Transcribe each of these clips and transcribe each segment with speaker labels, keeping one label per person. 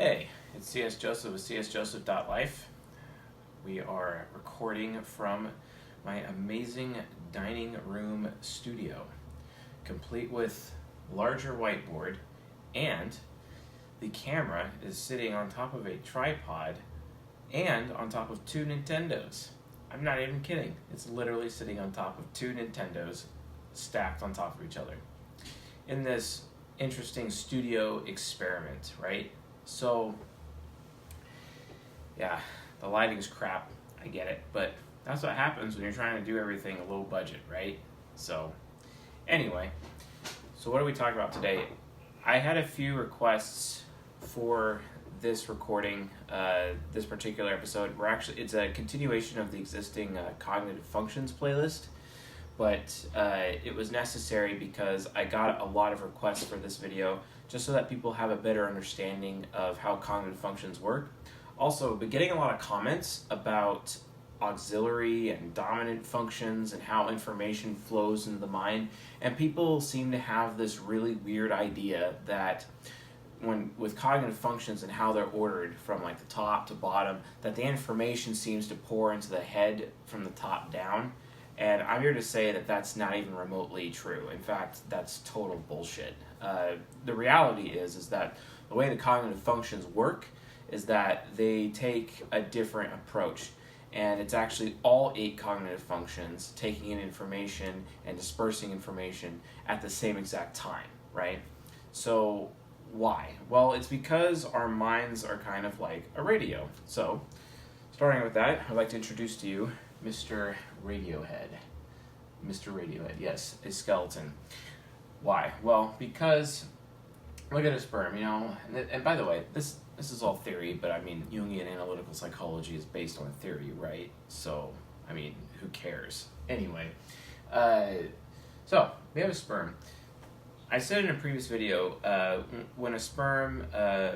Speaker 1: Hey, it's CS Joseph with csjoseph.life. We are recording from my amazing dining room studio, complete with larger whiteboard, and the camera is sitting on top of a tripod and on top of two Nintendos. I'm not even kidding. It's literally sitting on top of two Nintendos stacked on top of each other in this interesting studio experiment, right? So, yeah, the lighting's crap, I get it, but that's what happens when you're trying to do everything low budget, right? So, anyway, so what do we talk about today? I had a few requests for this recording, this particular episode. It's a continuation of the existing Cognitive Functions playlist, but it was necessary because I got a lot of requests for this video just so that people have a better understanding of how cognitive functions work. Also, been getting a lot of comments about auxiliary and dominant functions and how information flows into the mind, and people seem to have this really weird idea that with cognitive functions and how they're ordered from like the top to bottom, that the information seems to pour into the head from the top down. And I'm here to say that that's not even remotely true. In fact, that's total bullshit. The reality is that the way the cognitive functions work is that they take a different approach. And it's actually all 8 cognitive functions taking in information and dispersing information at the same exact time, right? So why? Well, it's because our minds are kind of like a radio. So, starting with that, I'd like to introduce to you Mr. Radiohead. Mr. Radiohead, yes, a skeleton. Why? Well, because look at a sperm, and by the way, this is all theory, but I mean, Jungian analytical psychology is based on theory, right? So, I mean, who cares? Anyway, so we have a sperm. I said in a previous video, when a sperm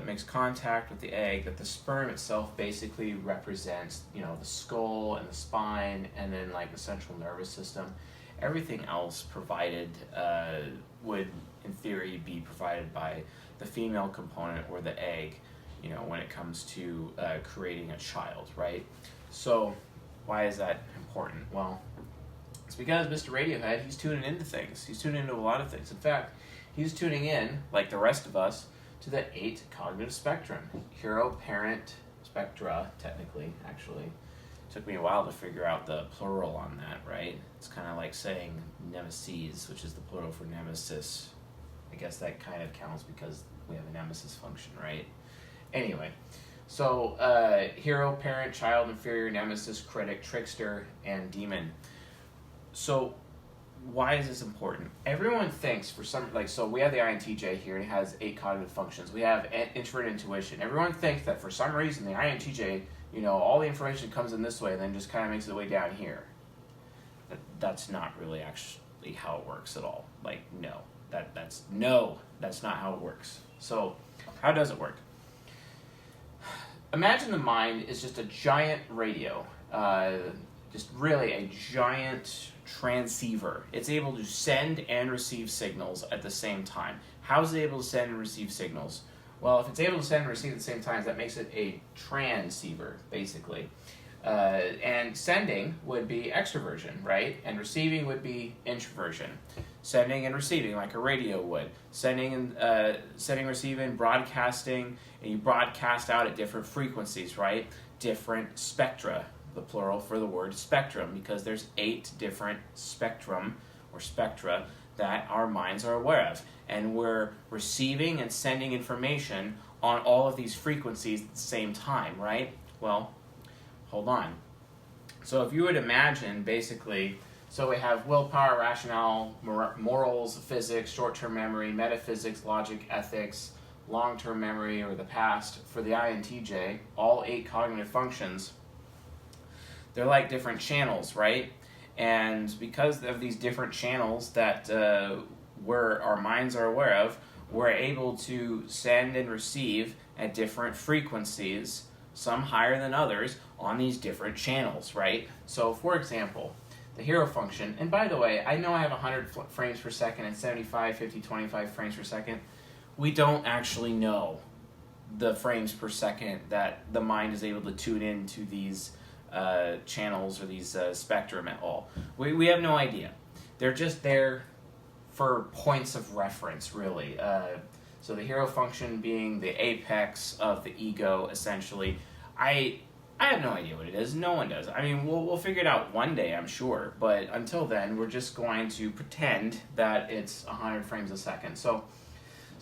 Speaker 1: makes contact with the egg, that the sperm itself basically represents, the skull and the spine, and then like the central nervous system. Everything else provided would, in theory, be provided by the female component or the egg, when it comes to creating a child, right? So, why is that important? Well, it's because Mr. Radiohead, he's tuning into things. He's tuning into a lot of things. In fact, he's tuning in, like the rest of us, to the 8 cognitive spectrum. Hero, parent, spectra, technically, actually. Took me a while to figure out the plural on that, right? It's kind of like saying nemesis, which is the plural for nemesis. I guess that kind of counts because we have a nemesis function, right? Anyway, so hero, parent, child, inferior, nemesis, critic, trickster, and demon. So why is this important? Everyone thinks so we have the INTJ here, and it has 8 cognitive functions. We have introvert intuition. Everyone thinks that for some reason the INTJ, all the information comes in this way and then just kind of makes its way down here. That's not really actually how it works at all. Like, no. That's not how it works. So, how does it work? Imagine the mind is just a giant radio. Just really a giant transceiver. It's able to send and receive signals at the same time. How is it able to send and receive signals? Well, if it's able to send and receive at the same time, that makes it a transceiver, basically. And sending would be extroversion, right? And receiving would be introversion. Sending and receiving, like a radio would. Sending, receiving, broadcasting, and you broadcast out at different frequencies, right? Different spectra, the plural for the word spectrum, because there's 8 different spectrum or spectra that our minds are aware of. And we're receiving and sending information on all of these frequencies at the same time, right? Well, hold on. So if you would imagine, basically, so we have willpower, rationale, morals, physics, short-term memory, metaphysics, logic, ethics, long-term memory, or the past. For the INTJ, all 8 cognitive functions, they're like different channels, right? And because of these different channels that our minds are aware of, we're able to send and receive at different frequencies, some higher than others, on these different channels, right? So, for example, the hero function, and by the way, I know I have 100 frames per second and 75, 50, 25 frames per second. We don't actually know the frames per second that the mind is able to tune into these channels or these spectrum at all. We have no idea. They're just there for points of reference, really. So the hero function being the apex of the ego, essentially. I have no idea what it is. No one does. I mean, we'll figure it out one day, I'm sure. But until then, we're just going to pretend that it's 100 frames a second. So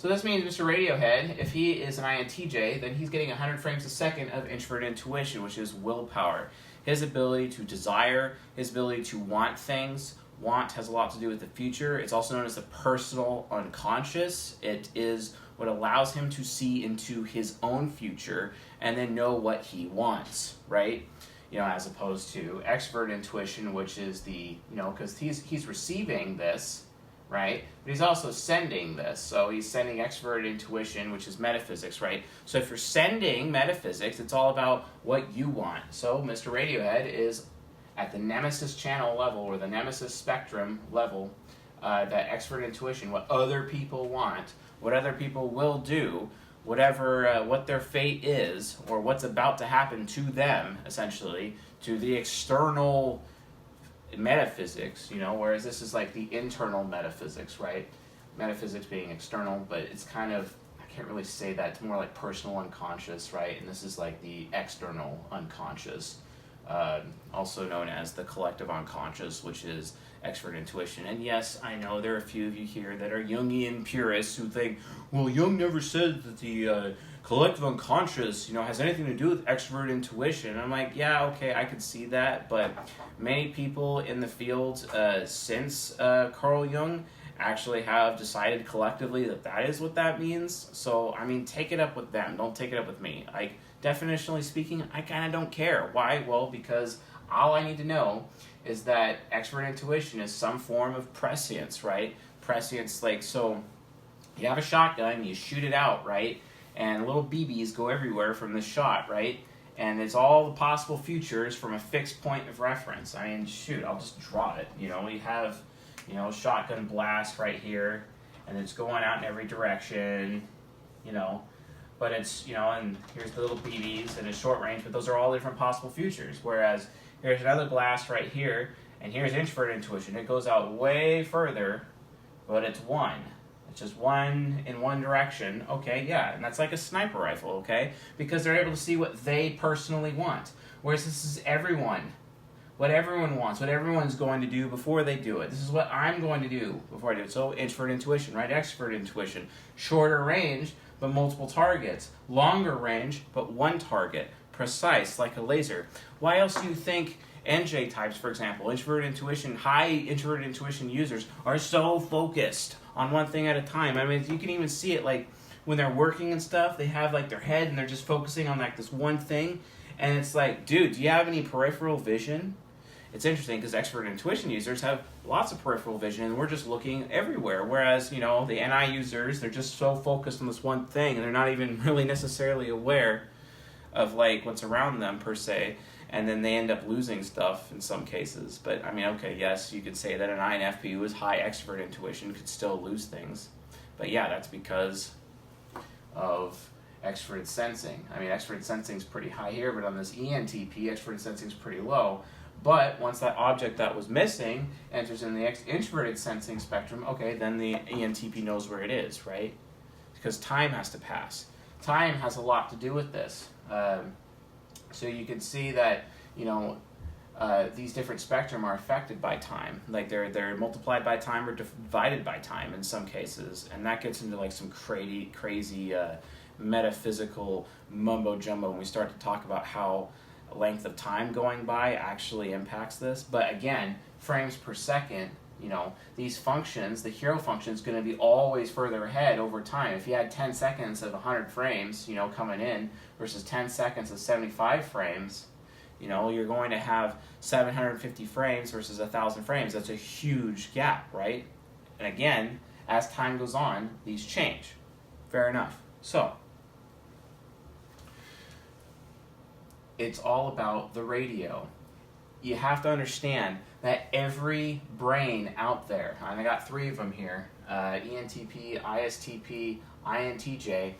Speaker 1: this means Mr. Radiohead, if he is an INTJ, then he's getting 100 frames a second of introverted intuition, which is willpower. His ability to desire, his ability to want things. Want has a lot to do with the future. It's also known as the personal unconscious. It is what allows him to see into his own future and then know what he wants, right? As opposed to extrovert intuition, which is the, because he's receiving this, right? But he's also sending this. So he's sending extroverted intuition, which is metaphysics, right? So if you're sending metaphysics, it's all about what you want. So Mr. Radiohead is at the nemesis channel level or the nemesis spectrum level, that extrovert intuition, what other people want, what other people will do, whatever what their fate is or what's about to happen to them, essentially, to the external metaphysics, whereas this is like the internal metaphysics, right? Metaphysics being external, but it's kind of, I can't really say that, it's more like personal unconscious, right? And this is like the external unconscious, also known as the collective unconscious, which is extrovert intuition. And yes, I know there are a few of you here that are Jungian purists who think, well, Jung never said that the collective unconscious, has anything to do with extrovert intuition. And I'm like, yeah, okay, I could see that, but many people in the field since Carl Jung actually have decided collectively that is what that means. So, I mean, take it up with them. Don't take it up with me. Definitionally speaking, I kind of don't care. Why? Well, because all I need to know is that extrovert intuition is some form of prescience, right? Prescience, so you have a shotgun, you shoot it out, right? And little BBs go everywhere from the shot, right? And it's all the possible futures from a fixed point of reference. I mean, shoot, I'll just draw it. We have, shotgun blast right here, and it's going out in every direction, but it's, and here's the little BBs, and it's short range, but those are all different possible futures. Whereas here's another blast right here, and here's introvert intuition. It goes out way further, but it's one. It's just one in one direction. Okay, yeah, and that's like a sniper rifle, okay? Because they're able to see what they personally want. Whereas this is everyone. What everyone wants, what everyone's going to do before they do it. This is what I'm going to do before I do it. So introvert intuition, right? Extrovert intuition. Shorter range, but multiple targets. Longer range, but one target. Precise, like a laser. Why else do you think NJ types, for example, high introvert intuition users are so focused on one thing at a time? I mean, you can even see it when they're working and stuff, they have their head and they're just focusing on this one thing. And it's dude, do you have any peripheral vision? It's interesting because extrovert intuition users have lots of peripheral vision and we're just looking everywhere. Whereas, the NI users, they're just so focused on this one thing and they're not even really necessarily aware of what's around them per se. And then they end up losing stuff in some cases. But I mean, okay, yes, you could say that an INFP with high extrovert intuition could still lose things. But yeah, that's because of extrovert sensing. I mean, extrovert sensing is pretty high here, but on this ENTP, extrovert sensing is pretty low. But once that object that was missing enters in the introverted sensing spectrum, okay, then the ENTP knows where it is, right? Because time has to pass. Time has a lot to do with this. So you can see that, these different spectrum are affected by time. They're multiplied by time or divided by time in some cases. And that gets into some crazy metaphysical mumbo jumbo when we start to talk about how length of time going by actually impacts this. But again, frames per second, these functions, the hero function is going to be always further ahead over time. If you had 10 seconds of 100 frames, coming in versus 10 seconds of 75 frames, you're going to have 750 frames versus 1,000 frames. That's a huge gap, right? And again, as time goes on, these change. Fair enough. So, it's all about the radio. You have to understand that every brain out there, and I got 3 of them here, ENTP, ISTP, INTJ,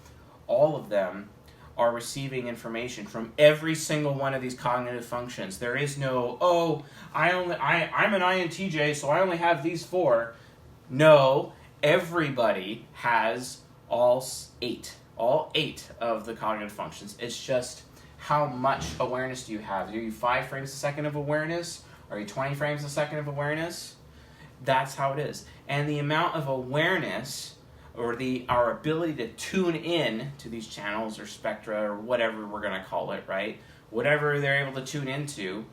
Speaker 1: all of them are receiving information from every single one of these cognitive functions. There is no, oh, I'm an INTJ, so I only have these 4. No, everybody has all 8 of the cognitive functions. It's just how much awareness do you have? Are you 5 frames a second of awareness? Are you 20 frames a second of awareness? That's how it is. And the amount of awareness, or our ability to tune in to these channels or spectra or whatever we're going to call it, right? Whatever they're able to tune into,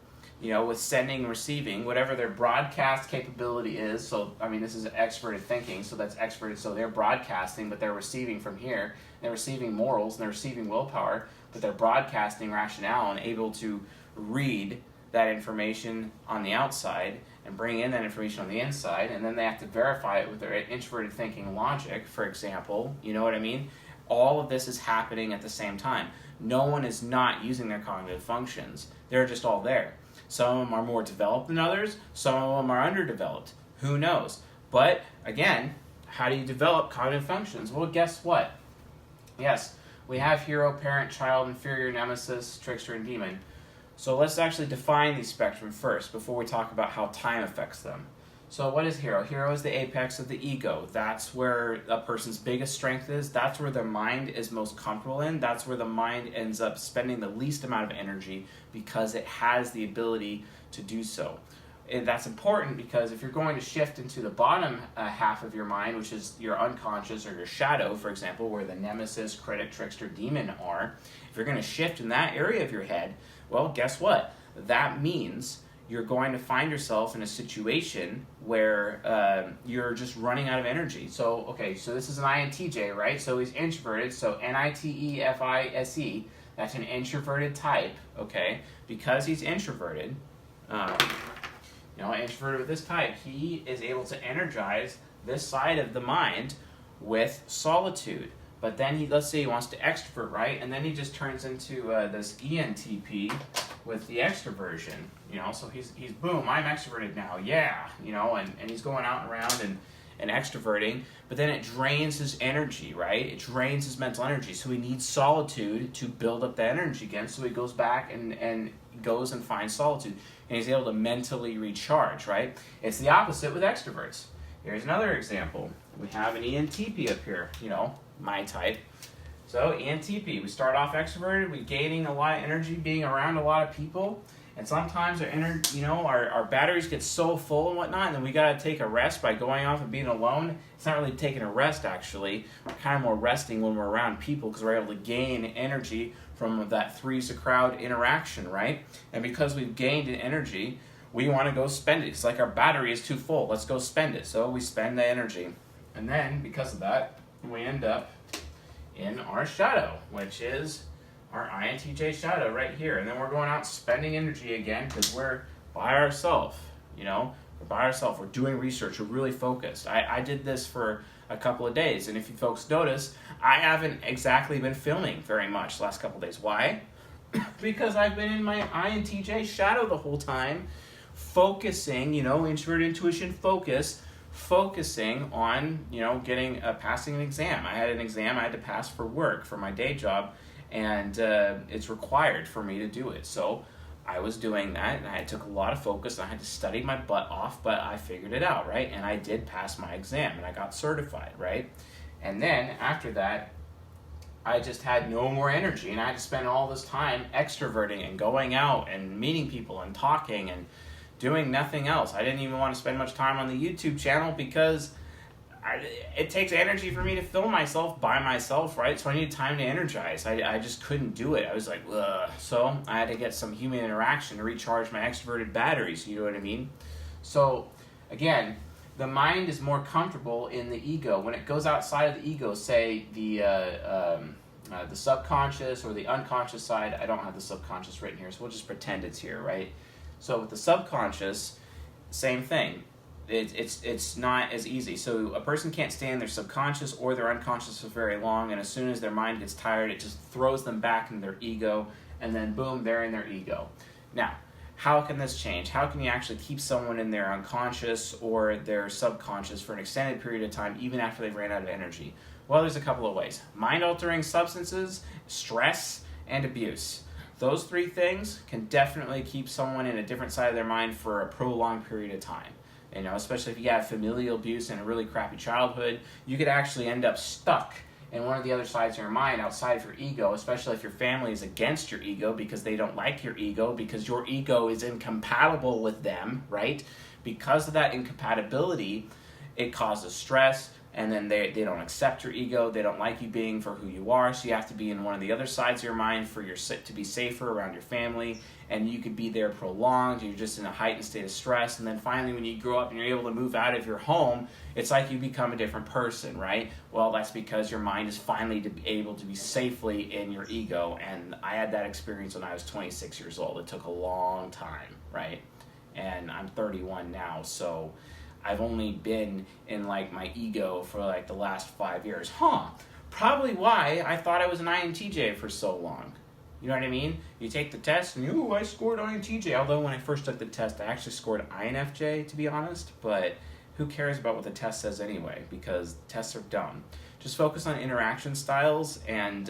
Speaker 1: with sending and receiving, whatever their broadcast capability is. So, this is extroverted thinking, so that's extroverted. So they're broadcasting, but they're receiving from here. They're receiving morals, and they're receiving willpower, but they're broadcasting rationale and able to read that information on the outside and bring in that information on the inside, and then they have to verify it with their introverted thinking logic, for example. You know what I mean? All of this is happening at the same time. No one is not using their cognitive functions. They're just all there. Some of them are more developed than others. Some of them are underdeveloped. Who knows? But, again, how do you develop cognitive functions? Well, guess what? Yes, we have hero, parent, child, inferior, nemesis, trickster, and demon. So let's actually define these spectrum first before we talk about how time affects them. So what is hero? Hero is the apex of the ego. That's where a person's biggest strength is. That's where their mind is most comfortable in. That's where the mind ends up spending the least amount of energy because it has the ability to do so. And that's important because if you're going to shift into the bottom half of your mind, which is your unconscious or your shadow, for example, where the nemesis, critic, trickster, demon are, if you're going to shift in that area of your head, well, guess what? That means you're going to find yourself in a situation where you're just running out of energy. So this is an INTJ, right? So he's introverted, so NITEFISE, that's an introverted type, okay? Because he's introverted, introverted with this type, he is able to energize this side of the mind with solitude. But then let's say he wants to extrovert, right? And then he just turns into this ENTP with the extroversion, so he's boom, I'm extroverted now, yeah, and he's going out and around and extroverting, but then it drains his energy, right? It drains his mental energy, so he needs solitude to build up the energy again, so he goes back and goes and finds solitude, and he's able to mentally recharge, right? It's the opposite with extroverts. Here's another example. We have an ENTP up here, my type. So ENTP, we start off extroverted, we're gaining a lot of energy, being around a lot of people, and sometimes our batteries get so full and whatnot, and then we gotta take a rest by going off and being alone. It's not really taking a rest, actually. We're kind of more resting when we're around people because we're able to gain energy from that three's a crowd interaction, right? And because we've gained an energy, we want to go spend it. It's like our battery is too full. Let's go spend it. So we spend the energy. And then, because of that, we end up in our shadow, which is our INTJ shadow right here. And then we're going out spending energy again because we're by ourselves, We're by ourselves. We're doing research. We're really focused. I did this for a couple of days. And if you folks notice, I haven't exactly been filming very much the last couple of days. Why? Because I've been in my INTJ shadow the whole time, focusing, introvert intuition focusing on, passing an exam. I had an exam I had to pass for work, for my day job, and it's required for me to do it. So I was doing that, and I took a lot of focus, and I had to study my butt off, but I figured it out, right? And I did pass my exam, and I got certified, right? And then, after that, I just had no more energy, and I had to spend all this time extroverting and going out and meeting people and talking and doing nothing else. I didn't even want to spend much time on the YouTube channel because it takes energy for me to film myself by myself, right? So I needed time to energize. I just couldn't do it. I was like, ugh. So I had to get some human interaction to recharge my extroverted batteries, you know what I mean? So, again, the mind is more comfortable in the ego. When it goes outside of the ego, say the subconscious or the unconscious side, I don't have the subconscious written here, so we'll just pretend it's here, right? So with the subconscious, same thing. It's not as easy. So a person can't stay in their subconscious or their unconscious for very long, and as soon as their mind gets tired, it just throws them back into their ego, and then boom, they're in their ego. Now, how can this change? How can you actually keep someone in their unconscious or their subconscious for an extended period of time, even after they've ran out of energy? Well, there's a couple of ways. Mind-altering substances, stress, and abuse. Those three things can definitely keep someone in a different side of their mind for a prolonged period of time. Especially if you have familial abuse and a really crappy childhood, you could actually end up stuck in one of the other sides of your mind outside of your ego, especially if your family is against your ego because they don't like your ego, because your ego is incompatible with them, right? Because of that incompatibility, it causes stress, and then they don't accept your ego, they don't like you being for who you are, so you have to be in one of the other sides of your mind to be safer around your family, and you could be there prolonged, you're just in a heightened state of stress, and then finally when you grow up and you're able to move out of your home, it's like you become a different person, right? Well, that's because your mind is finally able to be safely in your ego, and I had that experience when I was 26 years old. It took a long time, right? And I'm 31 now, so I've only been in my ego for the last 5 years. Probably why I thought I was an INTJ for so long. You know what I mean? You take the test and I scored INTJ. Although when I first took the test, I actually scored INFJ, to be honest. But who cares about what the test says anyway? Because tests are dumb. Just focus on interaction styles and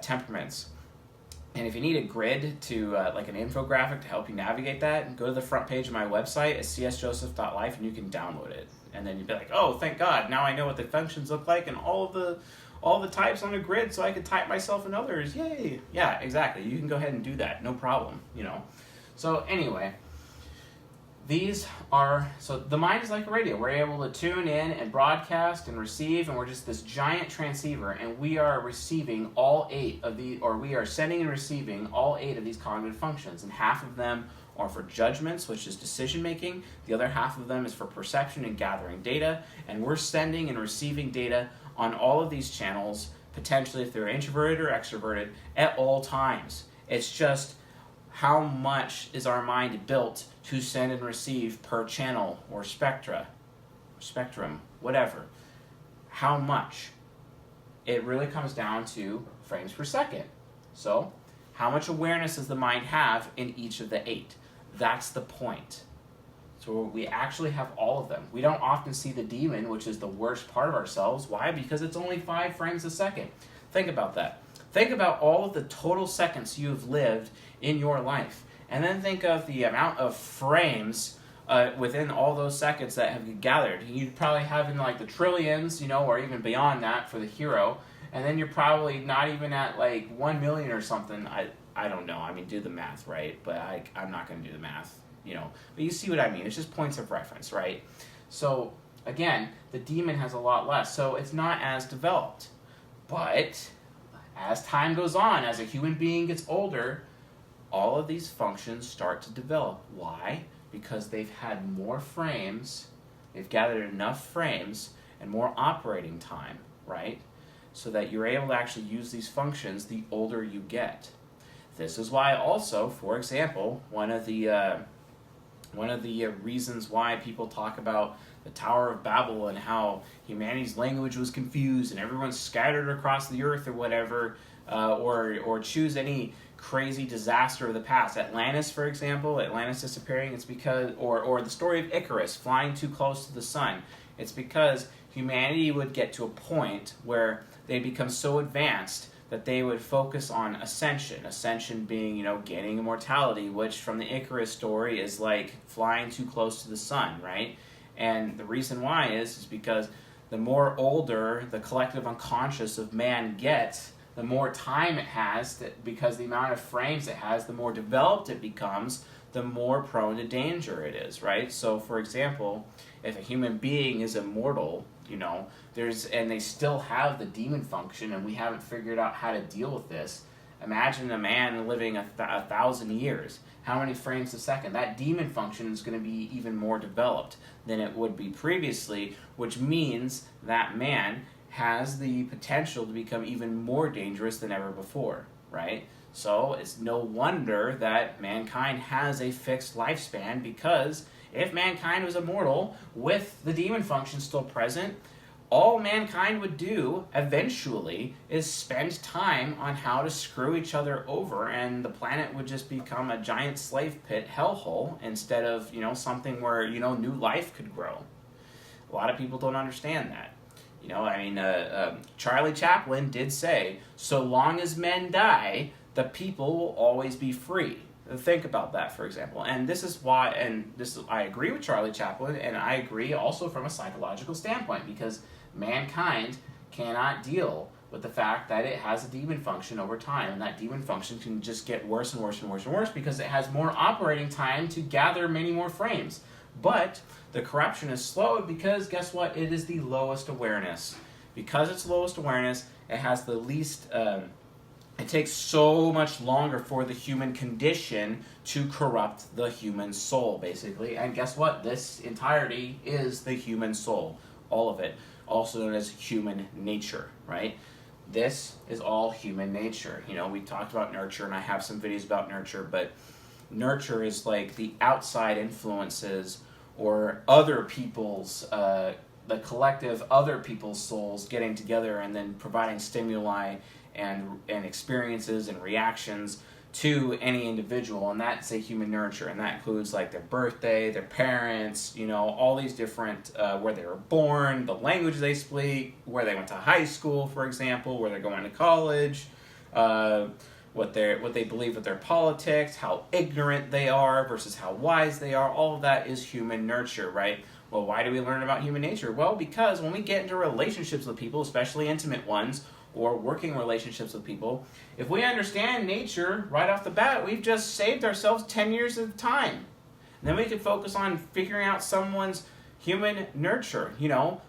Speaker 1: temperaments. And if you need a grid to, an infographic to help you navigate that, go to the front page of my website at csjoseph.life and you can download it. And then you'd be like, oh, thank God, now I know what the functions look like and all the types on a grid so I can type myself in others. Yay! Yeah, exactly. You can go ahead and do that. No problem, So anyway, so the mind is like a radio. We're able to tune in and broadcast and receive, and we're just this giant transceiver, and we are receiving we are sending and receiving all 8 of these cognitive functions, and half of them are for judgments, which is decision making. The other half of them is for perception and gathering data, and we're sending and receiving data on all of these channels, potentially if they're introverted or extroverted, at all times. It's just how much is our mind built to send and receive per channel or spectrum, whatever. How much? It really comes down to frames per second. So, how much awareness does the mind have in each of the 8? That's the point. So we actually have all of them. We don't often see the demon, which is the worst part of ourselves. Why? Because it's only 5 frames a second. Think about that. Think about all of the total seconds you've lived in your life. And then think of the amount of frames within all those seconds that have gathered. You'd probably have in the trillions, or even beyond that for the hero. And then you're probably not even at 1 million or something. I don't know. I mean, do the math, right? But I'm not going to do the math, But you see what I mean. It's just points of reference, right? So, again, the demon has a lot less. So it's not as developed. But as time goes on, as a human being gets older, all of these functions start to develop. Why? Because they've had more frames, they've gathered enough frames, and more operating time, right? So that you're able to actually use these functions the older you get. This is why also, for example, one of the reasons why people talk about the Tower of Babel and how humanity's language was confused and everyone's scattered across the earth or whatever, or choose any crazy disaster of the past. Atlantis, for example, Atlantis disappearing, it's because, or the story of Icarus flying too close to the sun. It's because humanity would get to a point where they become so advanced that they would focus on ascension. Ascension being, gaining immortality, which from the Icarus story is like flying too close to the sun, right? And the reason why is because the more older the collective unconscious of man gets, the more time it has, because the amount of frames it has, the more developed it becomes, the more prone to danger it is, right? So, for example, if a human being is immortal, and they still have the demon function, and we haven't figured out how to deal with this. Imagine a man living 1,000 years. How many frames a second? That demon function is going to be even more developed than it would be previously, which means that man has the potential to become even more dangerous than ever before, right? So it's no wonder that mankind has a fixed lifespan, because if mankind was immortal with the demon function still present, all mankind would do eventually is spend time on how to screw each other over, and the planet would just become a giant slave pit hellhole instead of, something where, new life could grow. A lot of people don't understand that. Charlie Chaplin did say, so long as men die, the people will always be free. Think about that, for example. And this is why, I agree with Charlie Chaplin, and I agree also from a psychological standpoint, because mankind cannot deal with the fact that it has a demon function over time, and that demon function can just get worse and worse and worse and worse because it has more operating time to gather many more frames. But the corruption is slowed because, guess what? It is the lowest awareness. Because it's lowest awareness, it has the least... it takes so much longer for the human condition to corrupt the human soul, basically. And guess what? This entirety is the human soul. All of it. Also known as human nature, right? This is all human nature. We talked about nurture, and I have some videos about nurture, but nurture is like the outside influences or other people's, the collective other people's souls getting together and then providing stimuli and experiences and reactions to any individual, and that's a human nurture, and that includes like their birthday, their parents, all these different, where they were born, the language they speak, where they went to high school, for example, where they're going to college, what they believe with their politics, how ignorant they are versus how wise they are. All of that is human nurture, right? Well, why do we learn about human nature? Well, because when we get into relationships with people, especially intimate ones, or working relationships with people, if we understand nature right off the bat, we've just saved ourselves 10 years of time. And then we can focus on figuring out someone's human nurture,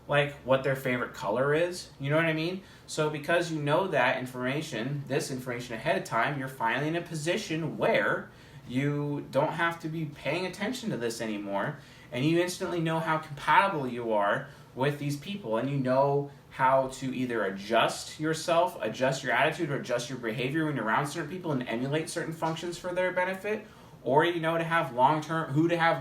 Speaker 1: like what their favorite color is, you know what I mean? So because you know this information ahead of time, you're finally in a position where you don't have to be paying attention to this anymore, and you instantly know how compatible you are with these people, and you know how to either adjust yourself, adjust your attitude, or adjust your behavior when you're around certain people and emulate certain functions for their benefit, or who to have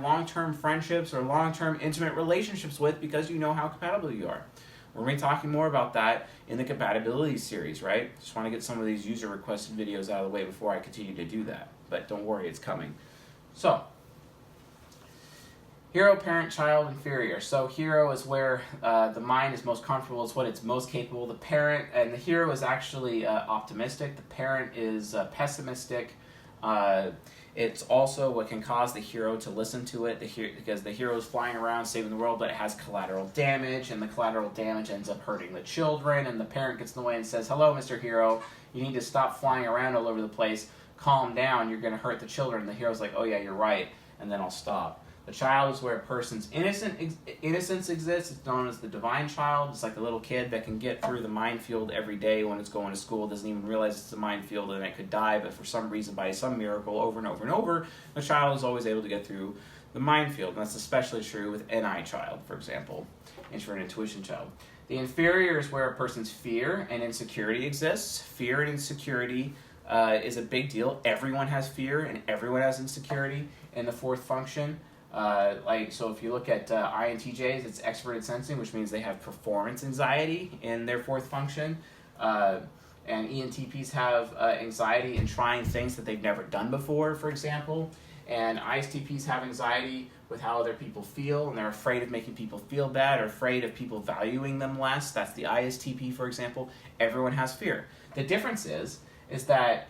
Speaker 1: long-term friendships or long-term intimate relationships with because you know how compatible you are. We're going to be talking more about that in the compatibility series, right? Just want to get some of these user-requested videos out of the way before I continue to do that, but don't worry, it's coming. So, hero, parent, child, inferior. So hero is where the mind is most comfortable. It's what it's most capable. The parent and the hero is actually optimistic. The parent is pessimistic. It's also what can cause the hero to listen to it because the hero is flying around saving the world, but it has collateral damage, and the collateral damage ends up hurting the children, and the parent gets in the way and says, hello, Mr. Hero, you need to stop flying around all over the place. Calm down. You're going to hurt the children. And the hero's like, oh, yeah, you're right, and then I'll stop. The child is where a person's innocence exists. It's known as the divine child. It's like the little kid that can get through the minefield every day when it's going to school, doesn't even realize it's a minefield and it could die, but for some reason, by some miracle, over and over and over, the child is always able to get through the minefield. And that's especially true with NI child, for example, introvert intuition child. The inferior is where a person's fear and insecurity exists. Fear and insecurity is a big deal. Everyone has fear and everyone has insecurity in the fourth function. So if you look at INTJs, it's extroverted sensing, which means they have performance anxiety in their fourth function. And ENTPs have anxiety in trying things that they've never done before, for example. And ISTPs have anxiety with how other people feel, and they're afraid of making people feel bad or afraid of people valuing them less. That's the ISTP, for example. Everyone has fear. The difference is that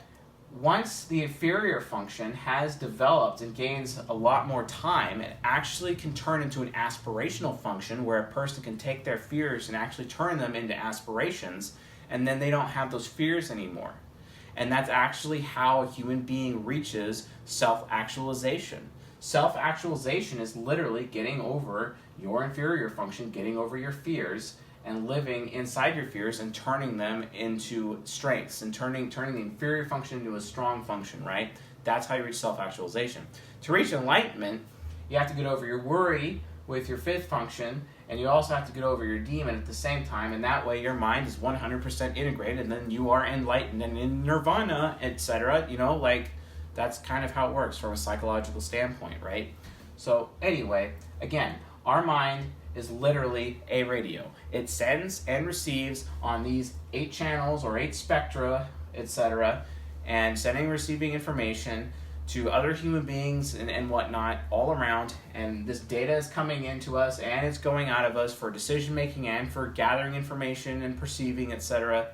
Speaker 1: once the inferior function has developed and gains a lot more time, it actually can turn into an aspirational function where a person can take their fears and actually turn them into aspirations, and then they don't have those fears anymore. And that's actually how a human being reaches self-actualization. Self-actualization is literally getting over your inferior function, getting over your fears, and living inside your fears and turning them into strengths and turning the inferior function into a strong function, right? That's how you reach self-actualization. To reach enlightenment, you have to get over your worry with your fifth function, and you also have to get over your demon at the same time, and that way your mind is 100% integrated, and then you are enlightened and in nirvana, etc. That's kind of how it works from a psychological standpoint, right? So anyway, again, our mind is literally a radio. It sends and receives on these 8 channels or 8 spectra, etc., and sending and receiving information to other human beings and whatnot all around, and this data is coming into us and it's going out of us for decision making and for gathering information and perceiving, etc.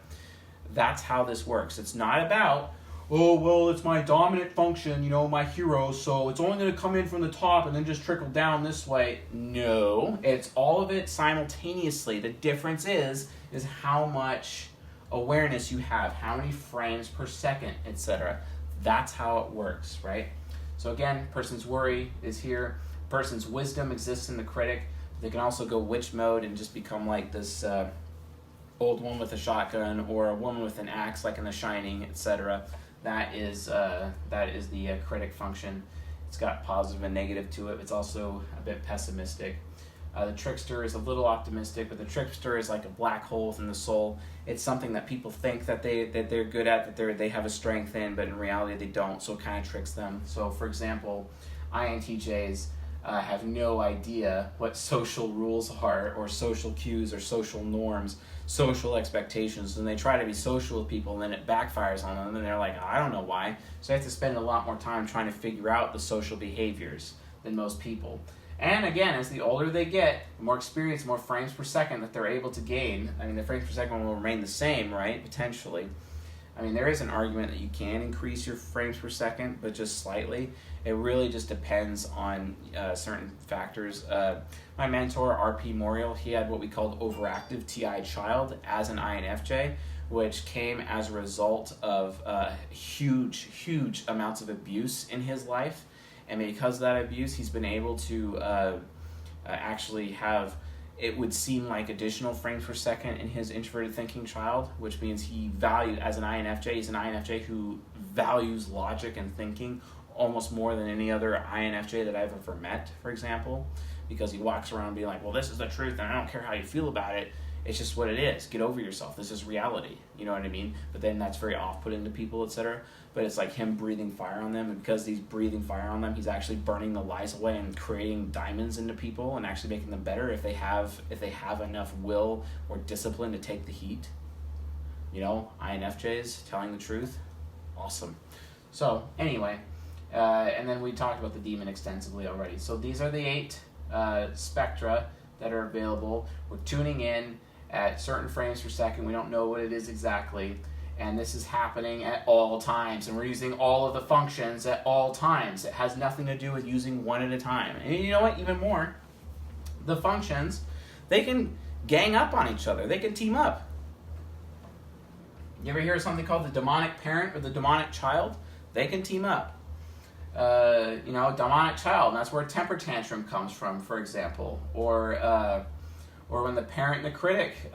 Speaker 1: That's how this works. It's not about, oh, well, it's my dominant function, my hero, so it's only going to come in from the top and then just trickle down this way. No, it's all of it simultaneously. The difference is how much awareness you have, how many frames per second, etc. That's how it works, right? So again, person's worry is here. Person's wisdom exists in the critic. They can also go witch mode and just become like this old woman with a shotgun or a woman with an axe, like in The Shining, etc. That is the critic function. It's got positive and negative to it. It's also a bit pessimistic. The trickster is a little optimistic, but the trickster is like a black hole within the soul. It's something that people think that they're good at, that they have a strength in, but in reality they don't. So it kind of tricks them. So for example, INTJs have no idea what social rules are, or social cues, or social norms, social expectations, and they try to be social with people, and then it backfires on them, and they're like, I don't know why. So they have to spend a lot more time trying to figure out the social behaviors than most people. And again, as the older they get, the more experience, the more frames per second that they're able to gain. I mean, the frames per second will remain the same, right? Potentially. I mean, there is an argument that you can increase your frames per second, but just slightly. It really just depends on certain factors. My mentor, R.P. Morial, he had what we called overactive TI child as an INFJ, which came as a result of huge amounts of abuse in his life. And because of that abuse, he's been able to actually have, it would seem like, additional frames per second in his introverted thinking child, which means he valued, as an INFJ, he's an INFJ who values logic and thinking almost more than any other INFJ that I've ever met, for example, because he walks around being like, well, this is the truth, and I don't care how you feel about it. It's just what it is. Get over yourself. This is reality. You know what I mean? But then that's very off-putting to people, etc. But it's like him breathing fire on them, and because he's breathing fire on them, he's actually burning the lies away and creating diamonds into people and actually making them better if they have enough will or discipline to take the heat. INFJs telling the truth. Awesome. So anyway, and then we talked about the demon extensively already. So these are the 8 spectra that are available. We're tuning in at certain frames per second. We don't know what it is exactly. And this is happening at all times. And we're using all of the functions at all times. It has nothing to do with using one at a time. And you know what? Even more, the functions, they can gang up on each other. They can team up. You ever hear of something called the demonic parent or the demonic child? They can team up. Demonic child, and that's where temper tantrum comes from, for example. Or when the parent and the critic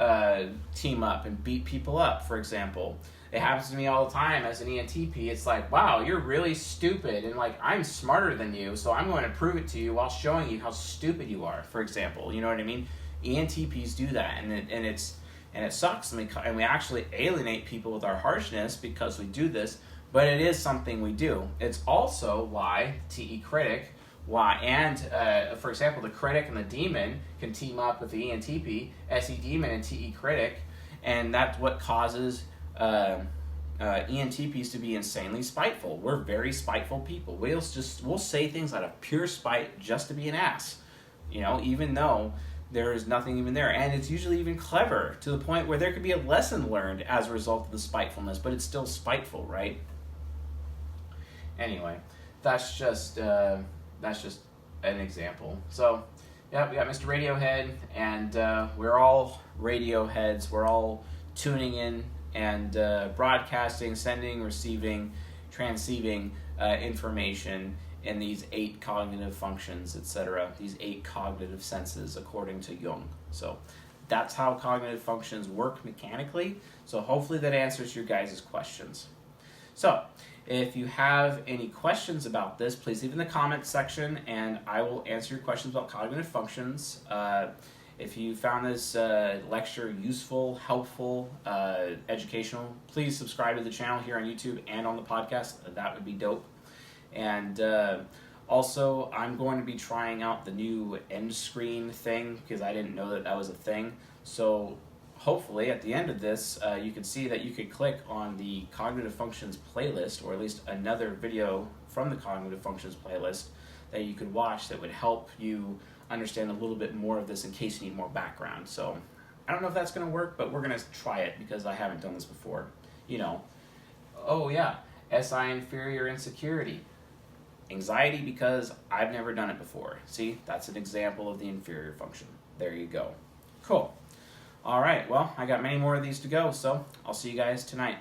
Speaker 1: team up and beat people up, for example. It happens to me all the time as an ENTP. It's like, wow, you're really stupid, and like, I'm smarter than you, so I'm going to prove it to you while showing you how stupid you are, for example. You know what I mean? ENTPs do that, and it sucks, and we actually alienate people with our harshness because we do this, but it is something we do. It's also why TE critic, for example, the critic and the demon can team up with the ENTP, SE demon and TE critic, and that's what causes ENTPs to be insanely spiteful. We're very spiteful people. We'll say things out of pure spite just to be an ass, even though there is nothing even there. And it's usually even clever to the point where there could be a lesson learned as a result of the spitefulness, but it's still spiteful, right? Anyway, that's just an example. So, yeah, we got Mr. Radiohead, and we're all Radioheads. We're all tuning in and broadcasting, sending, receiving, transceiving information in these 8 cognitive functions, etc. These 8 cognitive senses, according to Jung. So that's how cognitive functions work mechanically. So hopefully that answers your guys' questions. So if you have any questions about this, please leave in the comments section, and I will answer your questions about cognitive functions. If you found this lecture useful, helpful, educational, please subscribe to the channel here on YouTube and on the podcast. That would be dope. And also, I'm going to be trying out the new end screen thing because I didn't know that was a thing. So hopefully at the end of this, you can see that you could click on the Cognitive Functions playlist, or at least another video from the Cognitive Functions playlist that you could watch that would help you understand a little bit more of this in case you need more background. So I don't know if that's going to work, but we're going to try it because I haven't done this before. You know, oh yeah, SI inferior insecurity. Anxiety because I've never done it before. See, that's an example of the inferior function. There you go. Cool. All right, well, I got many more of these to go, so I'll see you guys tonight.